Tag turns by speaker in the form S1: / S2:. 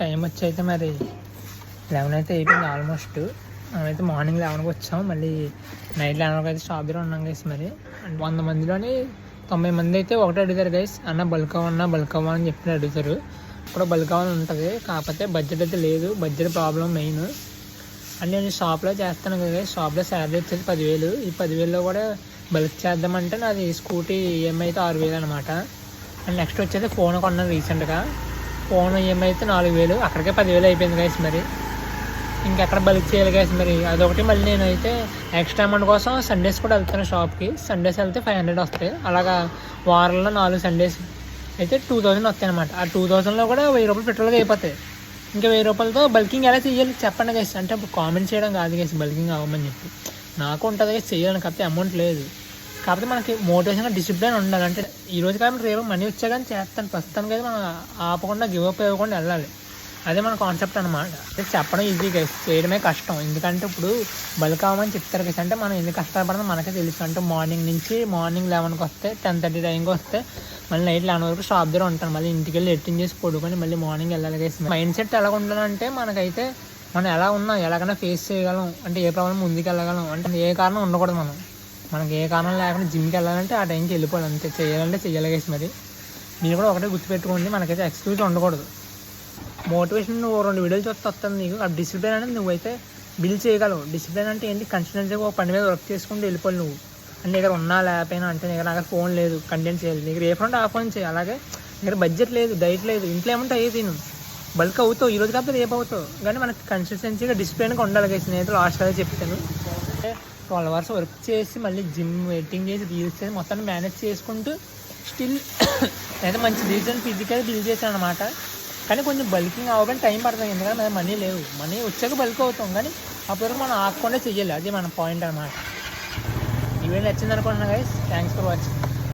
S1: Time వచ్చి అయితే మరి 11 అయితే అయిపోయింది ఆల్మోస్ట్. మనమైతే మార్నింగ్ 11కి వచ్చాం, మళ్ళీ నైట్ 11కి అయితే షాప్ దగ్గర ఉన్నాం గైస్. మరి 100 మందిలోని 90 మంది అయితే ఒకటే అడుగుతారు గైస్, అన్న బల్క్ అవ్వని చెప్పి అడుగుతారు. ఇప్పుడు బల్క్ అవ్వాలని ఉంటుంది, కాకపోతే బడ్జెట్ అయితే లేదు. Budget problem main. అండ్ నేను షాప్లో చేస్తాను కదా గైస్, షాప్లో శాలరీ వచ్చేది 10,000. ఈ 10,000లో కూడా బల్క్ చేద్దామంటే నాది స్కూటీ ఈఎంఐ అయితే 6,000 అనమాట. అండ్ నెక్స్ట్ వచ్చేది ఫోన్ కొన్నాను రీసెంట్గా. ఫోన్ ఈఎంఐ అయితే 4,000, అక్కడికే 10,000 అయిపోయింది గైస్. మరి ఇంకెక్కడ బల్క్ చేయాలి గైస్. మరి అదొకటి. మళ్ళీ నేనైతే ఎక్స్ట్రా అమౌంట్ కోసం సండేస్ కూడా వెళ్తాను షాప్కి. సండేస్ వెళ్తే 500 వస్తాయి. అలాగా వారంలో 4 సండేస్ అయితే 2,000 వస్తాయి అనమాట. ఆ 2,000లో కూడా 1,000 రూపాయలు పెట్రోల్గా అయిపోతాయి. ఇంకా 1,000 రూపాయలతో బల్కింగ్ ఎలా చేయాలి చెప్పండి గైస్. అంటే ఇప్పుడు కామెంట్ చేయడం కాదు గైస్ బల్కింగ్ అవ్వమని చెప్పి, నాకు ఉంటుంది గైస్ చేయాలని. కాకపోతే అమౌంట్ లేదు. కాకపోతే మనకి మోటివేషన్గా డిసిప్లిన్ ఉండాలి. అంటే ఈ రోజు కాబట్టి రేపు మనీ వచ్చా కానీ చేస్తాను, ప్రస్తుతానికి అయితే మనం ఆపకుండా గివ్ అప్ ఇవ్వకుండా వెళ్ళాలి. అదే మన కాన్సెప్ట్ అనమాట. చెప్పడం ఈజీ గైస్, చేయడమే కష్టం. ఎందుకంటే ఇప్పుడు బల్క్ అవ్వమని చెప్తారు గైస్, అంటే మనం ఎన్ని కష్టపడదో మనకే తెలుసు. అంటే మార్నింగ్ 11కి వస్తే 10:30 టైంకి వస్తే మళ్ళీ నైట్ 11 వరకు షాప్ దగ్గర ఉంటాను. మళ్ళీ ఇంటికి వెళ్ళి ఎట్టింగ్ చేసి పడుకొని మళ్ళీ మార్నింగ్ వెళ్ళాలి గైస్. మైండ్ సెట్ ఎలా ఉండాలంటే మనకైతే మనం ఎలా ఉన్నా ఎలాగైనా ఫేస్ చేయగలం. అంటే ఏ ప్రాబ్లం ముందుకు వెళ్ళగలం. అంటే ఏ కారణం ఉండకూడదు. మనకి ఏ కారణం లేకుండా జిమ్కి వెళ్ళాలంటే ఆ టైంకి వెళ్ళిపోవాలి అంతే. చేయాలంటే చెయ్యాలి గైస్. మరి మీరు కూడా ఒకటే గుర్తుపెట్టుకోండి, మనకైతే ఎక్స్క్యూజ్ ఉండకూడదు. మోటివేషన్ నువ్వు 2 వీడియోలు చూస్తే వస్తుంది నీకు. ఆ డిసిప్లిన్ అనేది నువ్వైతే బిల్డ్ చేయగలవు. డిసిప్లిన్ అంటే ఏంటి, కన్సిస్టెన్సీగా ఒక పని మీద వర్క్ చేసుకుంటూ వెళ్ళిపోవాలి నువ్వు. అంటే దగ్గర ఉన్నా లేకపోయినా, అంటే దగ్గర ఫోన్ లేదు కంటెంట్ చేయాలి, దగ్గర ఏ ఫోన్ ఆ ఫోన్ చేయాలి. అలాగే దగ్గర బడ్జెట్ లేదు, డైట్ లేదు, ఇంట్లో ఏమంటే అయ్యే తిను. బల్క్ అవుతావు ఈరోజు కాకపోతే రేపు అవుతావు, కానీ మనకి కన్సిస్టెన్సీగా డిసిప్లిన్గా ఉండాలి గైస్. నేనైతే లాస్ట్ అదే చెప్తాను. అంటే 12 అవర్స్ వర్క్ చేసి మళ్ళీ జిమ్ వెయిటింగ్ చేసి రీల్స్ చేసి మొత్తాన్ని మేనేజ్ చేసుకుంటూ స్టిల్ అయితే మంచి రీజన్ ఫిజికల్ బిల్డ్ చేశాను అనమాట. కానీ కొంచెం బల్కింగ్ అవ్వగానే టైం పడుతుంది, ఎందుకంటే మనీ లేవు. మనీ వచ్చాక బల్క్ అవుతాం, కానీ అప్పటివరకు మనం ఆగకుండా చెయ్యాలి. అది మన పాయింట్ అనమాట. ఈ వీడియో నచ్చింది అనుకుంటున్నా గైస్. Thanks for watching.